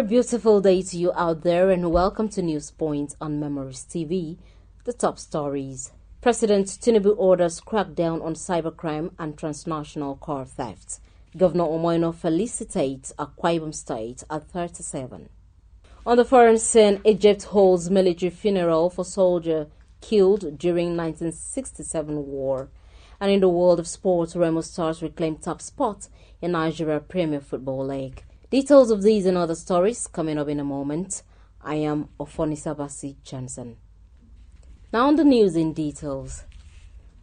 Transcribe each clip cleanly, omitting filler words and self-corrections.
very beautiful day to you out there, and welcome to News Point on Memories TV. The top stories. President Tinubu orders crackdown on cybercrime and transnational car theft. Governor Omoino felicitates Akwa Ibom State at 37. On the foreign scene, Egypt holds military funeral for soldier killed during 1967 war. And in the world of sports, Remo Stars reclaim top spot in Nigeria Premier Football League. Details of these and other stories coming up in a moment. I am Ofonisa Basi Johnson. Now on the news in details.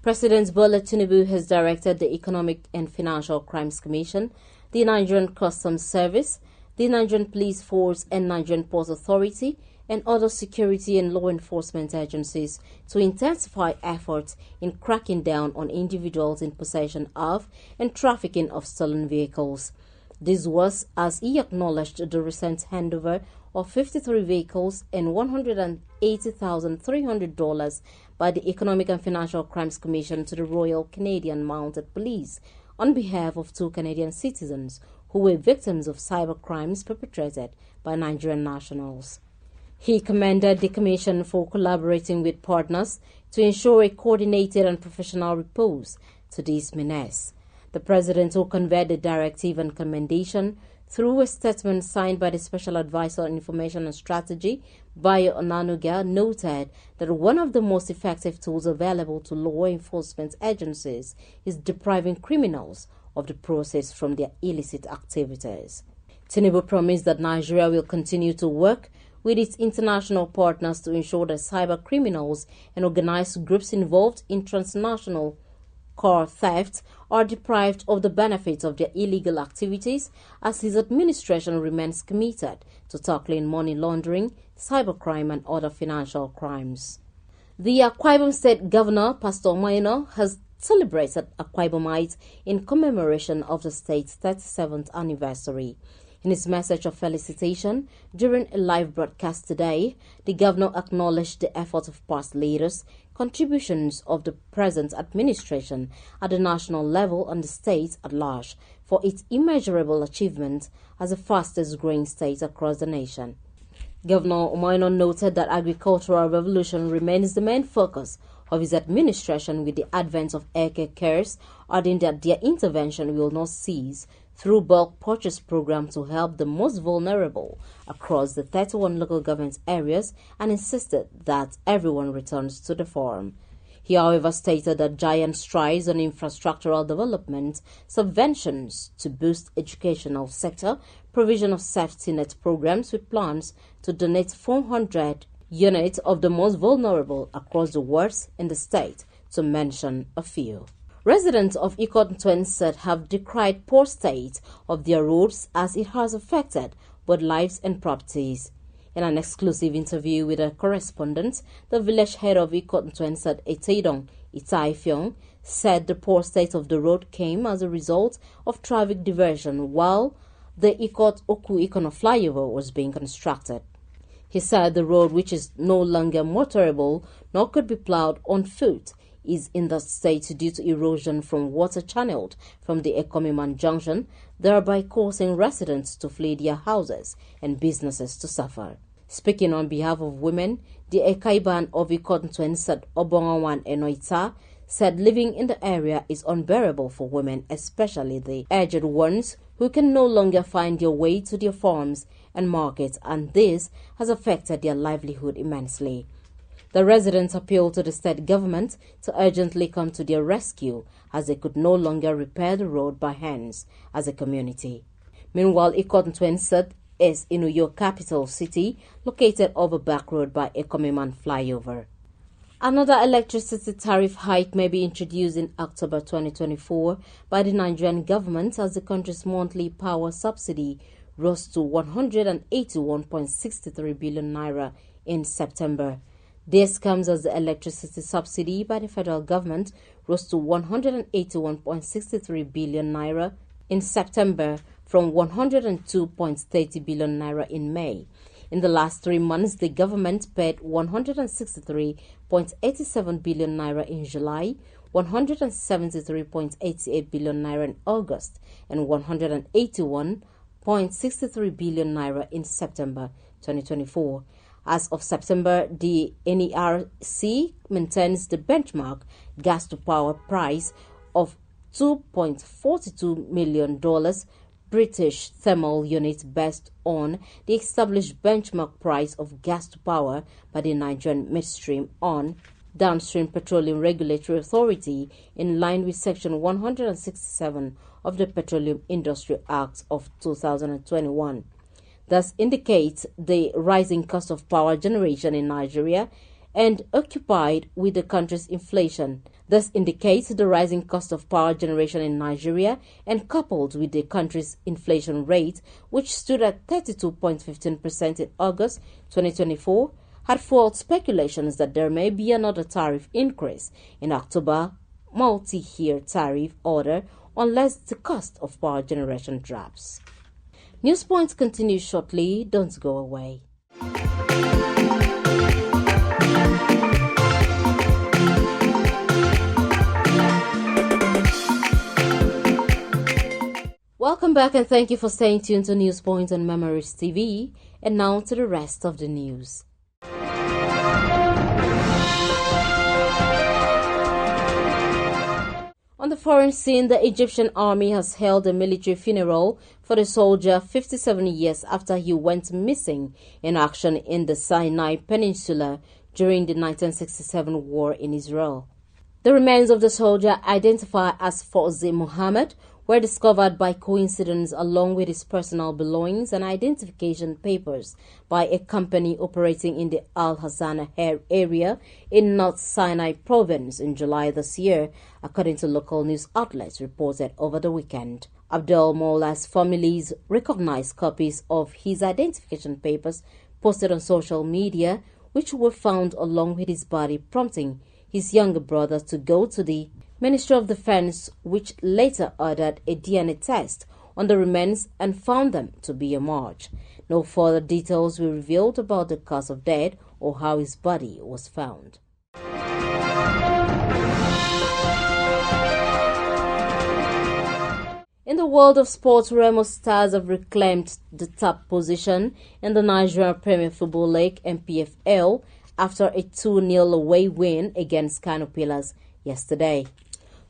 President Bola Tinubu has directed the Economic and Financial Crimes Commission, the Nigerian Customs Service, the Nigerian Police Force and Nigerian Port Authority and other security and law enforcement agencies to intensify efforts in cracking down on individuals in possession of and trafficking of stolen vehicles. This was as he acknowledged the recent handover of 53 vehicles and $180,300 by the Economic and Financial Crimes Commission to the Royal Canadian Mounted Police on behalf of 2 Canadian citizens who were victims of cyber crimes perpetrated by Nigerian nationals. He commended the Commission for collaborating with partners to ensure a coordinated and professional repose to this menace. The President, who conveyed the directive and commendation through a statement signed by the Special Advisor on Information and Strategy, Bayo Onanuga, noted that one of the most effective tools available to law enforcement agencies is depriving criminals of the process from their illicit activities. Tinubu promised that Nigeria will continue to work with its international partners to ensure that cyber criminals and organized groups involved in transnational car theft are deprived of the benefits of their illegal activities, as his administration remains committed to tackling money laundering, cybercrime and other financial crimes. The Akwa Ibom State Governor, Pastor Omoino, has celebrated Akwa Ibomites in commemoration of the state's 37th anniversary. In his message of felicitation during a live broadcast today, the governor acknowledged the efforts of past leaders, contributions of the present administration at the national level and the state at large for its immeasurable achievement as the fastest growing state across the nation. Governor Omoino noted that agricultural revolution remains the main focus of his administration with the advent of Eke Cares, adding that their intervention will not cease through bulk purchase program to help the most vulnerable across the 31 local government areas, and insisted that everyone returns to the farm. He, however, stated that giant strides on infrastructural development, subventions to boost educational sector, provision of safety net programs with plans to donate 400 units of the most vulnerable across the wards in the state, to mention a few. Residents of Ikot said have decried poor state of their roads as it has affected both lives and properties. In an exclusive interview with a correspondent, the village head of Ikot said Eteidong Itaifyong said the poor state of the road came as a result of traffic diversion while the Ikot Oku Ikono flyover was being constructed. He said the road, which is no longer motorable nor could be plowed on foot, is in that state due to erosion from water channeled from the Ekomiman Junction, thereby causing residents to flee their houses and businesses to suffer. Speaking on behalf of women, the Ekaiban of Ikot said Obongawan Enoita said living in the area is unbearable for women, especially the aged ones who can no longer find their way to their farms and markets, and this has affected their livelihood immensely. The residents appealed to the state government to urgently come to their rescue as they could no longer repair the road by hands as a community. Meanwhile, Ikot said is in Uyo capital city, located off a back road by Ekomiman flyover. Another electricity tariff hike may be introduced in October 2024 by the Nigerian government as the country's monthly power subsidy rose to 181.63 billion naira in September. This comes as the electricity subsidy by the federal government rose to 181.63 billion naira in September from 102.30 billion naira in May. In the last 3 months, the government paid 163.87 billion naira in July, 173.88 billion naira in August, and 181 0.63 billion naira in September 2024. As of September, the NERC maintains the benchmark gas-to-power price of $2.42 million British thermal units based on the established benchmark price of gas to power by the Nigerian Midstream on Downstream Petroleum Regulatory Authority in line with Section 167 of the Petroleum Industry Act of 2021. Thus indicates the rising cost of power generation in Nigeria and occupied with the country's inflation. Thus indicates the rising cost of power generation in Nigeria and coupled with the country's inflation rate, which stood at 32.15% in August 2024, had fueled speculations that there may be another tariff increase in October multi-year tariff order unless the cost of power generation drops. News points continue shortly. Don't go away. Welcome back and thank you for staying tuned to News Point on Memories TV. And now to the rest of the news. On the foreign scene, the Egyptian army has held a military funeral for the soldier 57 years after he went missing in action in the Sinai Peninsula during the 1967 war in Israel. The remains of the soldier, identified as Fawzi Muhammad, were discovered by coincidence along with his personal belongings and identification papers by a company operating in the Al-Hazana area in North Sinai province in July this year, according to local news outlets reported over the weekend. Abdel Moula's families recognized copies of his identification papers posted on social media, which were found along with his body, prompting his younger brother to go to the Ministry of Defense, which later ordered a DNA test on the remains and found them to be a match. No further details were revealed about the cause of death or how his body was found. In the world of sports, Remo Stars have reclaimed the top position in the Nigerian Premier Football League (NPFL) after a 2-0 away win against Kano Pillars yesterday.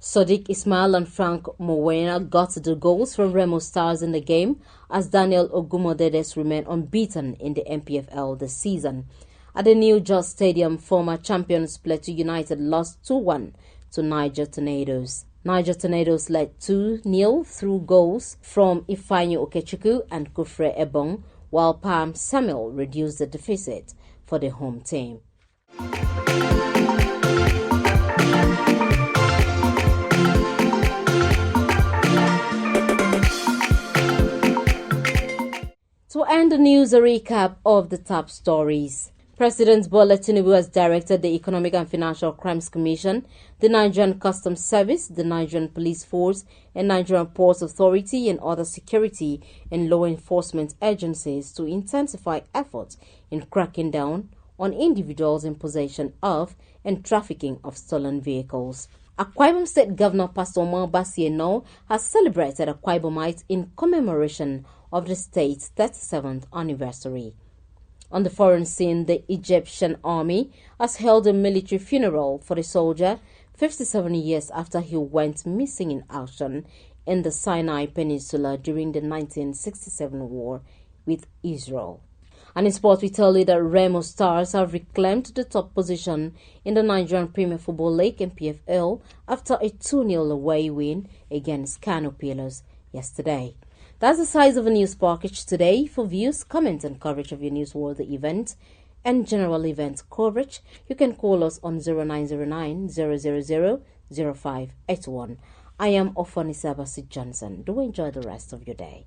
Sadiq Ismail and Frank Mowena got the goals from Remo Stars in the game, as Daniel Ogumodedes remained unbeaten in the NPFL this season. At the New Jos Stadium, former champions Plateau United lost 2-1 to Niger Tornadoes. Niger Tornadoes led 2-0 through goals from Ifeanyi Okechukwu and Kufre Ebong, while Palm Samuel reduced the deficit for the home team. To end the news, a recap of the top stories. President Bola Tinubu has directed the Economic and Financial Crimes Commission, the Nigerian Customs Service, the Nigerian Police Force, and Nigerian Ports Authority and other security and law enforcement agencies to intensify efforts in cracking down on individuals in possession of and trafficking of stolen vehicles. Akwa Ibom State Governor Pastor Omar Basieno has celebrated Akwa Ibomites in commemoration of the state's 37th anniversary. On the foreign scene, the Egyptian army has held a military funeral for the soldier 57 years after he went missing in action in the Sinai Peninsula during the 1967 war with Israel. And in sport, we tell you that Remo Stars have reclaimed the top position in the Nigerian Premier Football League (NPFL) after a 2-0 away win against Kano Pillars yesterday. That's the size of a news package today. For views, comments, and coverage of your newsworthy event and general event coverage, you can call us on 0909 000 0581. I am Ofonisa Basit Johnson. Do enjoy the rest of your day.